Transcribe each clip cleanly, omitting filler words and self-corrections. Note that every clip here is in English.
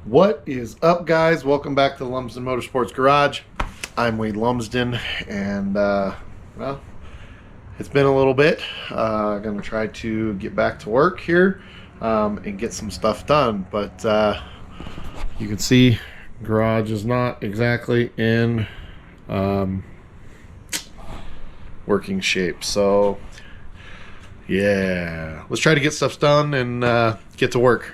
What is up, guys? Welcome back to the Lumsden Motorsports Garage. I'm Wade Lumsden, and well, it's been a little bit. I'm gonna try to get back to work here and get some stuff done, but you can see garage is not exactly in working shape. So yeah, let's try to get stuff done and get to work.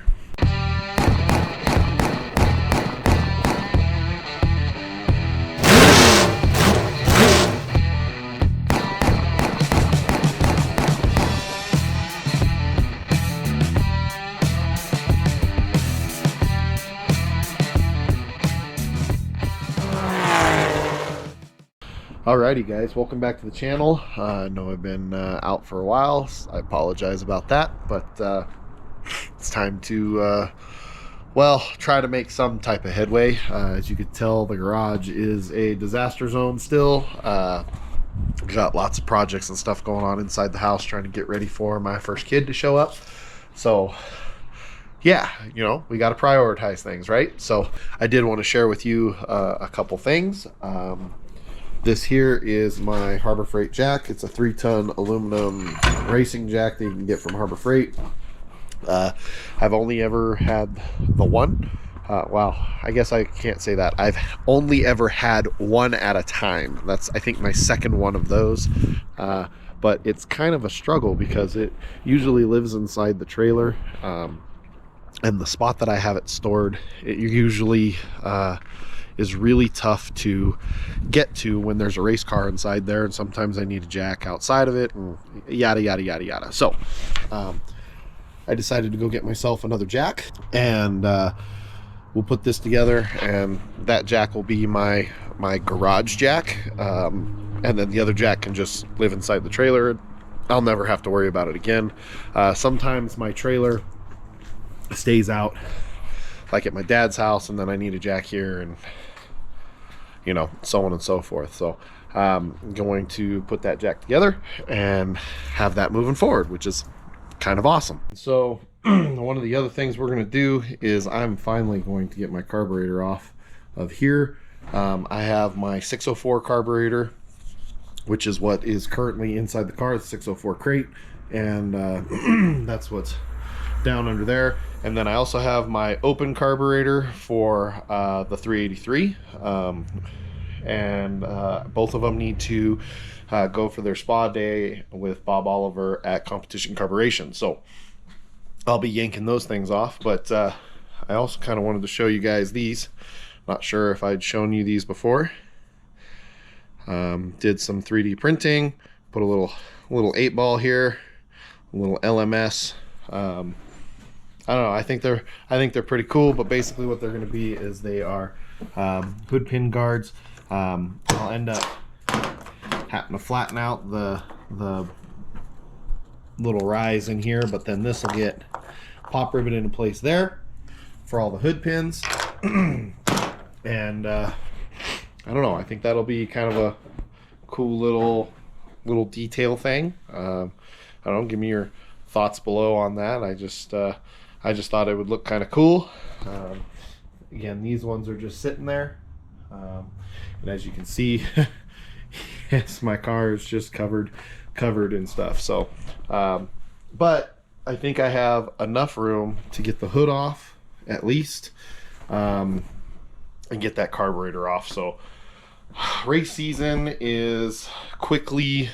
Alrighty, guys, welcome back to the channel. I know I've been out for a while, so I apologize about that, but it's time to well, try to make some type of headway. As you can tell, the garage is a disaster zone still. Got lots of projects and stuff going on inside the house, trying to get ready for my first kid to show up. So yeah, you know, we got to prioritize things, right? So I did want to share with you a couple things. This here is my Harbor Freight jack. It's a 3-ton aluminum racing jack that you can get from Harbor Freight. I've only ever had the one. Well, I guess I can't say that. I've only ever had one at a time. That's, I think, my second one of those. But it's kind of a struggle because it usually lives inside the trailer. And the spot that I have it stored, it usually is really tough to get to when there's a race car inside there, and sometimes I need a jack outside of it, and yada yada yada yada. So I decided to go get myself another jack, and we'll put this together, and that jack will be my garage jack, and then the other jack can just live inside the trailer. I'll never have to worry about it again. Sometimes my trailer stays out, like at my dad's house, and then I need a jack here, and you know, so on and so forth. So I'm going to put that jack together and have that moving forward, which is kind of awesome. So one of the other things we're going to do is I'm finally going to get my carburetor off of here. I have my 604 carburetor, which is what is currently inside the car, the 604 crate, and that's what's down under there. And then I also have my open carburetor for the 383, and both of them need to go for their spa day with Bob Oliver at Competition Carburation. So I'll be yanking those things off, but I also kind of wanted to show you guys these. Not sure if I'd shown you these before. Did some 3D printing, put a little 8-ball here, a little LMS. I don't know, I think they're pretty cool, but basically what they're going to be is they are hood pin guards. I'll end up having to flatten out the little rise in here, but then this will get pop rivet into place there for all the hood pins. And I don't know, I think that'll be kind of a cool little detail thing. I don't know, give me your thoughts below on that. I just thought it would look kind of cool. Again, these ones are just sitting there, and as you can see, yes, my car is just covered in stuff. So but I think I have enough room to get the hood off at least, and get that carburetor off. So race season is quickly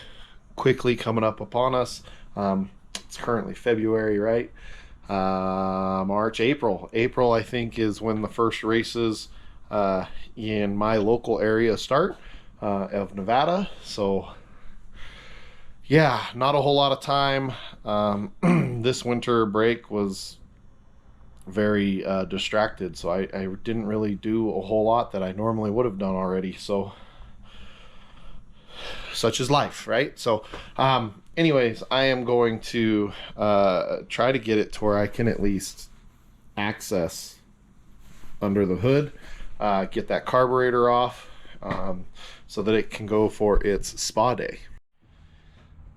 coming up upon us. It's currently February, right? March, April I think is when the first races in my local area start of Nevada. So yeah, not a whole lot of time. This winter break was very distracted, so I didn't really do a whole lot that I normally would have done already. So such is life, right? So anyways, I am going to try to get it to where I can at least access under the hood, get that carburetor off, so that it can go for its spa day.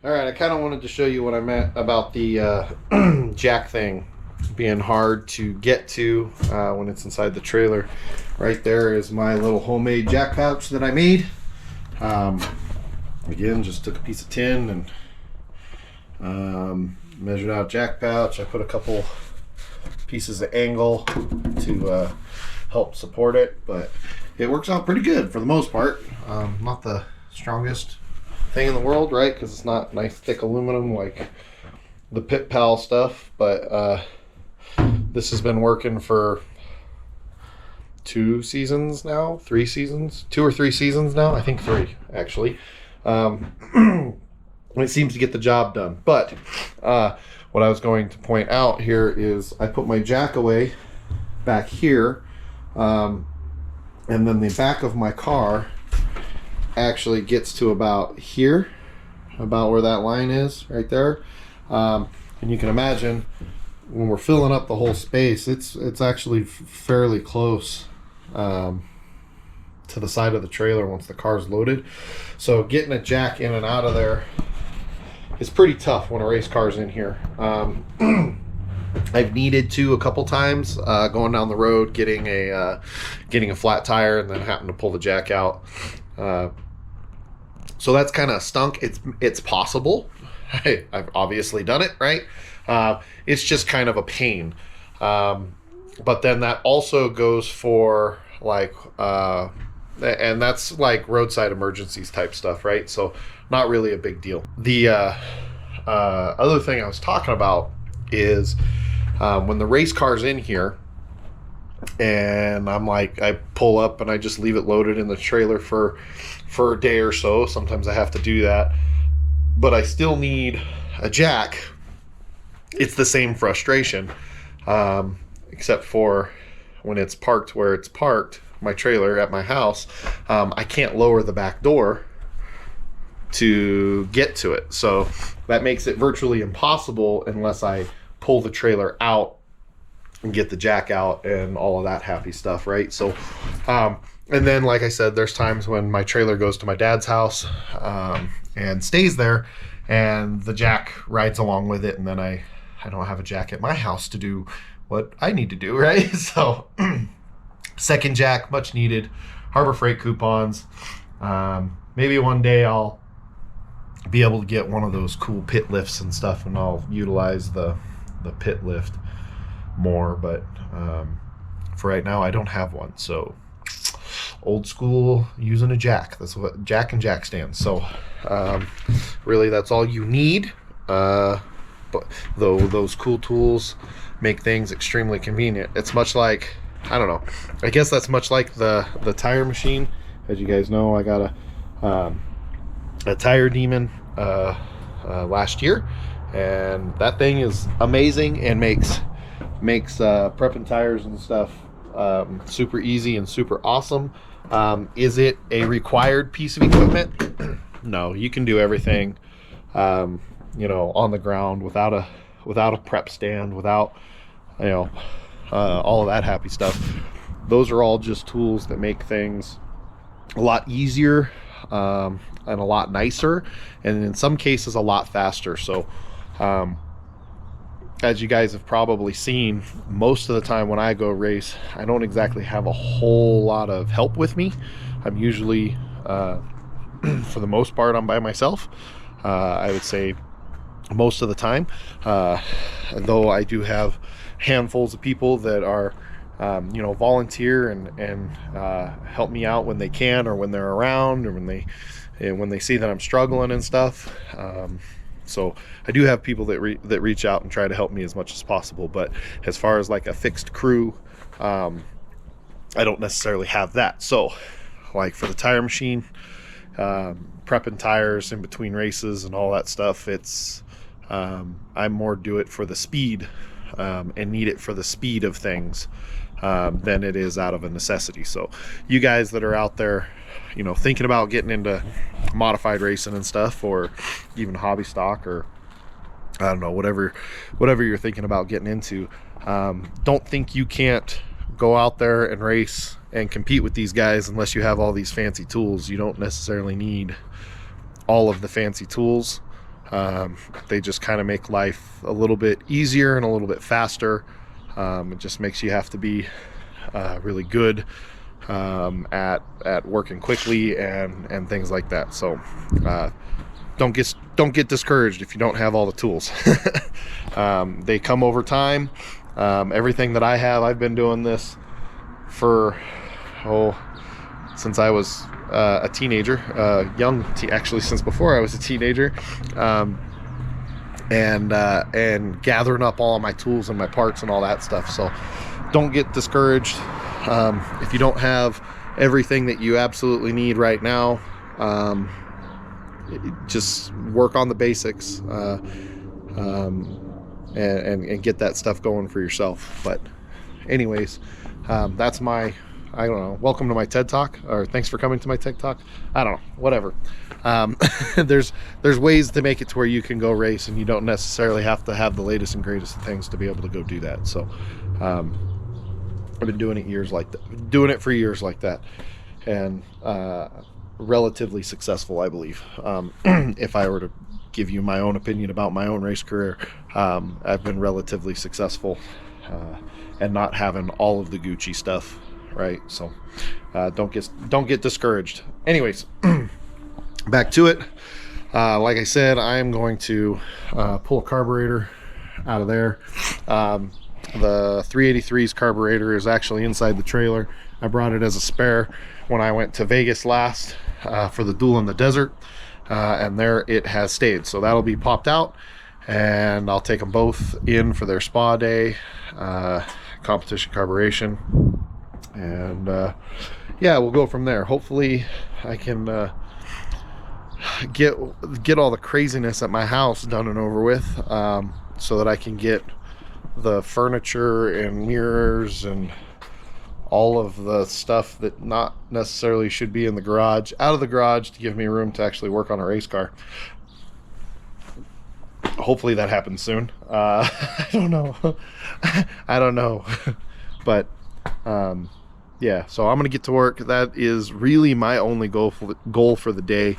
All right, I kind of wanted to show you what I meant about the jack thing being hard to get to when it's inside the trailer. Right there is my little homemade jack pouch that I made. Again, just took a piece of tin and measured out jack pouch. I put a couple pieces of angle to help support it, but it works out pretty good for the most part. Not the strongest thing in the world, right? Because it's not nice thick aluminum like the Pit Pal stuff, but this has been working for 2 seasons now, 3 seasons, 2 or 3 seasons now. I think 3 actually. It seems to get the job done. But what I was going to point out here is I put my jack away back here, and then the back of my car actually gets to about here, about where that line is right there. And you can imagine when we're filling up the whole space, it's actually fairly close to the side of the trailer once the car's loaded. So getting a jack in and out of there is pretty tough when a race car's in here. I've needed to a couple times going down the road, getting a flat tire, and then having to pull the jack out. So that's kind of stunk. It's possible. I've obviously done it, right? It's just kind of a pain. But then that also goes for like, and that's like roadside emergencies type stuff, right? So not really a big deal. The other thing I was talking about is when the race car's in here, and I'm like, I pull up and I just leave it loaded in the trailer for a day or so. Sometimes I have to do that, but I still need a jack. It's the same frustration, except for when it's parked where it's parked, my trailer at my house. I can't lower the back door to get to it. So that makes it virtually impossible unless I pull the trailer out and get the jack out and all of that happy stuff, right? So, and then, like I said, there's times when my trailer goes to my dad's house and stays there, and the jack rides along with it, and then I don't have a jack at my house to do what I need to do, right? So, second jack, much needed. Harbor Freight coupons. Maybe one day I'll be able to get one of those cool pit lifts and stuff, and I'll utilize the pit lift more, but for right now I don't have one. So old school, using a jack. That's what jack and jack stands. So really that's all you need. But though those cool tools make things extremely convenient. It's much like, I don't know, I guess that's much like the tire machine. As you guys know, I got a tire demon last year, and that thing is amazing and makes prepping tires and stuff super easy and super awesome. Is it a required piece of equipment? No, you can do everything on the ground without a prep stand, without all of that happy stuff. Those are all just tools that make things a lot easier and a lot nicer, and in some cases a lot faster. So as you guys have probably seen, most of the time when I go race, I don't exactly have a whole lot of help with me. I'm usually for the most part I'm by myself. I would say most of the time, though I do have handfuls of people that are volunteer and help me out when they can, or when they're around, or when they see that I'm struggling and stuff. So I do have people that reach out and try to help me as much as possible. But as far as like a fixed crew, I don't necessarily have that. So like for the tire machine, prepping tires in between races and all that stuff, it's I more do it for the speed and need it for the speed of things than it is out of a necessity. So you guys that are out there, thinking about getting into modified racing and stuff, or even hobby stock, or I don't know, whatever you're thinking about getting into, don't think you can't go out there and race and compete with these guys unless you have all these fancy tools. You don't necessarily need all of the fancy tools. They just kind of make life a little bit easier and a little bit faster. It just makes you have to be really good at working quickly and things like that. So don't get discouraged if you don't have all the tools. They come over time. Everything that I have, I've been doing this for since I was a teenager, actually since before I was a teenager, and gathering up all of my tools and my parts and all that stuff. So don't get discouraged if you don't have everything that you absolutely need right now. Just work on the basics and get that stuff going for yourself. But anyways, that's my, I don't know, welcome to my TED Talk, or thanks for coming to my TED Talk. I don't know, whatever. There's ways to make it to where you can go race, and you don't necessarily have to have the latest and greatest of things to be able to go do that. So I've been doing it for years like that, and relatively successful, I believe. If I were to give you my own opinion about my own race career, I've been relatively successful, and not having all of the Gucci stuff, right? So don't get discouraged. Anyways, back to it. Like I said, I am going to pull a carburetor out of there. The 383's carburetor is actually inside the trailer. I brought it as a spare when I went to Vegas last for the Duel in the Desert, and there it has stayed. So that'll be popped out, and I'll take them both in for their spa day, Competition Carburation, and yeah, we'll go from there. Hopefully I can get all the craziness at my house done and over with, so that I can get the furniture and mirrors and all of the stuff that not necessarily should be in the garage out of the garage to give me room to actually work on a race car. Hopefully that happens soon. I don't know. But yeah, so I'm gonna get to work. That is really my only goal for the day,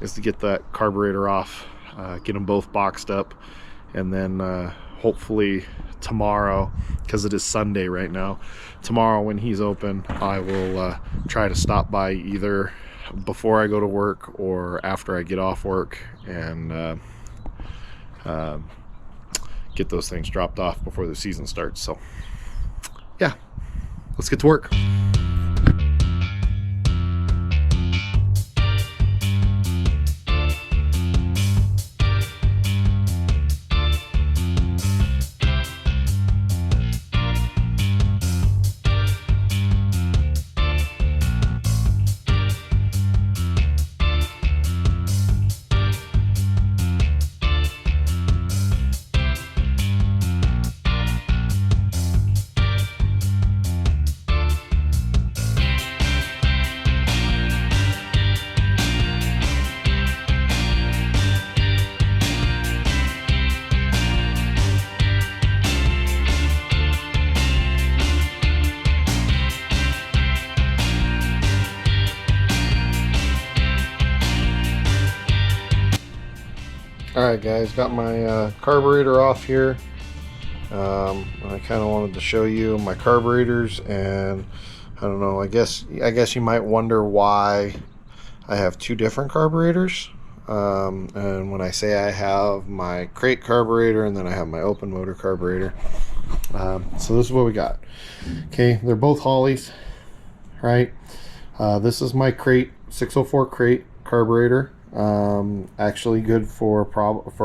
is to get that carburetor off, get them both boxed up, and then hopefully tomorrow, because it is Sunday right now, tomorrow when he's open, I will try to stop by either before I go to work or after I get off work, and get those things dropped off before the season starts. So yeah, let's get to work. Alright guys, got my carburetor off here. I kind of wanted to show you my carburetors, and I don't know, I guess you might wonder why I have two different carburetors. And when I say I have my crate carburetor and then I have my open motor carburetor, so this is what we got. Okay, they're both Holleys, right? This is my crate 604 crate carburetor. Actually good for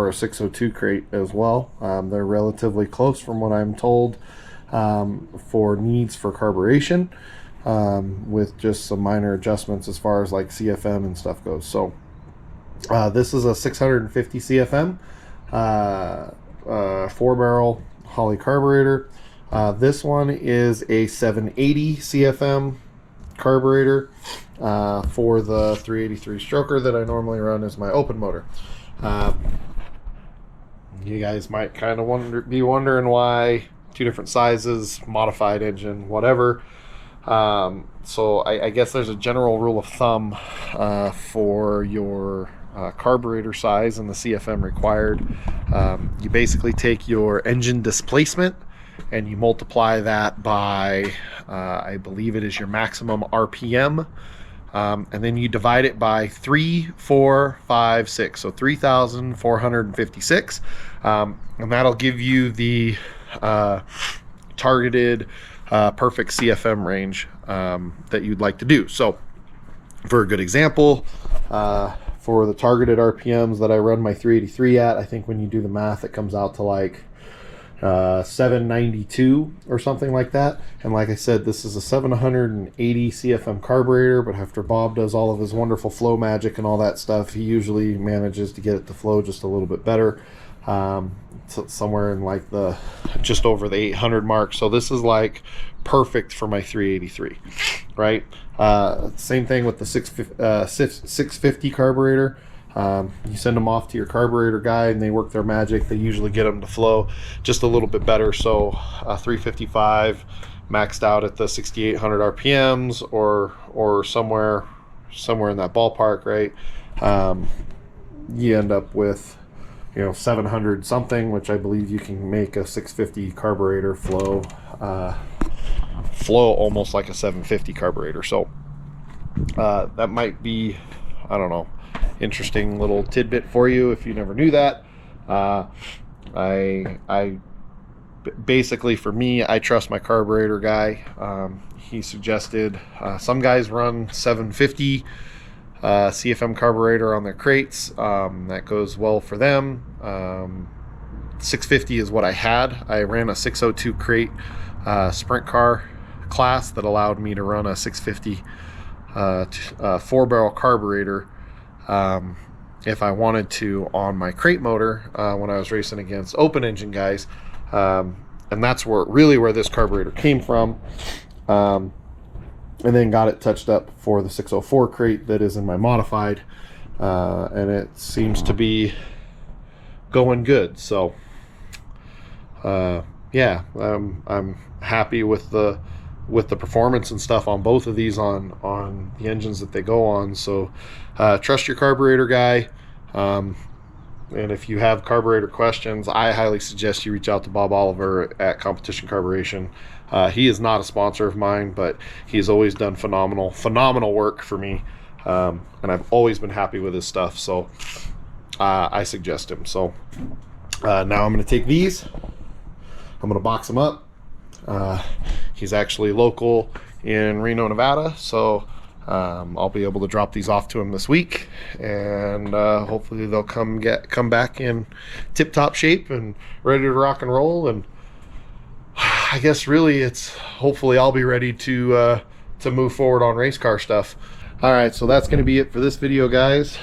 a 602 crate as well. They're relatively close from what I'm told, for needs for carburation, with just some minor adjustments as far as like CFM and stuff goes. So this is a 650 CFM 4-barrel Holley carburetor. This one is a 780 CFM carburetor for the 383 stroker that I normally run as my open motor. You guys might kind of be wondering why two different sizes, modified engine, whatever. So I guess there's a general rule of thumb for your carburetor size and the CFM required. You basically take your engine displacement and you multiply that by, I believe it is your maximum RPM, and then you divide it by 3, 4, 5, 6, so 3,456, and that'll give you the targeted perfect CFM range that you'd like to do. So for a good example, for the targeted RPMs that I run my 383 at, I think when you do the math, it comes out to like 792 or something like that. And like I said, this is a 780 CFM carburetor, but after Bob does all of his wonderful flow magic and all that stuff, he usually manages to get it to flow just a little bit better, somewhere in like the just over the 800 mark. So this is like perfect for my 383, right? Same thing with the 650 carburetor. You send them off to your carburetor guy and they work their magic. They usually get them to flow just a little bit better. So 355 maxed out at the 6,800 RPMs or somewhere in that ballpark, right? You end up with, 700 something, which I believe you can make a 650 carburetor flow almost like a 750 carburetor. So that might be, I don't know, interesting little tidbit for you if you never knew that. I basically, for me, I trust my carburetor guy. He suggested some guys run 750 CFM carburetor on their crates. That goes well for them. 650 is what I had. I ran a 602 crate sprint car class that allowed me to run a 650 4-barrel carburetor if I wanted to on my crate motor when I was racing against open engine guys, and that's where this carburetor came from, and then got it touched up for the 604 crate that is in my modified, and it seems to be going good. So yeah, I'm happy with the performance and stuff on both of these on the engines that they go on. So trust your carburetor guy, and if you have carburetor questions, I highly suggest you reach out to Bob Oliver at Competition Carburation. He is not a sponsor of mine, but he's always done phenomenal work for me, and I've always been happy with his stuff. So I suggest him. So now I'm going to take these, I'm going to box them up. He's actually local in Reno, Nevada, so I'll be able to drop these off to him this week, and hopefully they'll come back in tip-top shape and ready to rock and roll. And I guess really hopefully I'll be ready to move forward on race car stuff. All right, so that's going to be it for this video, guys.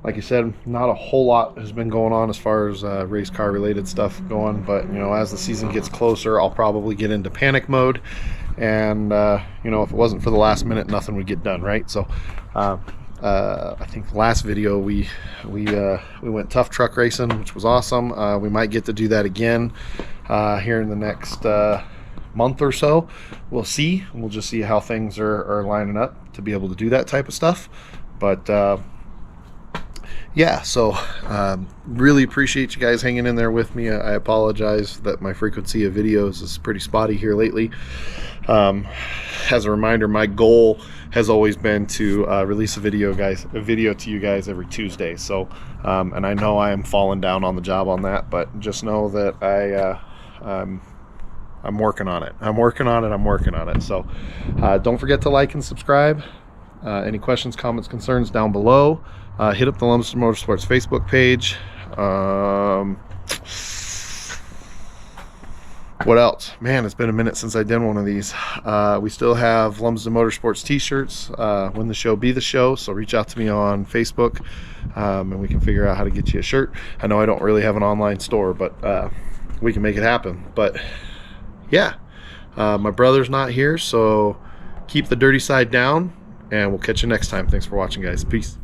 Like I said, not a whole lot has been going on as far as race car related stuff going, but as the season gets closer, I'll probably get into panic mode, and if it wasn't for the last minute, nothing would get done, right? So I think the last video we went tough truck racing, which was awesome. We might get to do that again here in the next month or so. We'll see. We'll just see how things are lining up to be able to do that type of stuff. But yeah, so really appreciate you guys hanging in there with me. I apologize that my frequency of videos is pretty spotty here lately. As a reminder, my goal has always been to release a video to you guys every Tuesday. So and I know I am falling down on the job on that, but just know that I'm working on it. I'm working on it. So don't forget to like and subscribe. Any questions, comments, concerns down below. Hit up the Lumsden Motorsports Facebook page. What else? Man, it's been a minute since I did one of these. We still have Lumsden Motorsports t-shirts. When the show be the show. So reach out to me on Facebook, and we can figure out how to get you a shirt. I know I don't really have an online store, but we can make it happen. But yeah, my brother's not here, so keep the dirty side down, and we'll catch you next time. Thanks for watching, guys. Peace.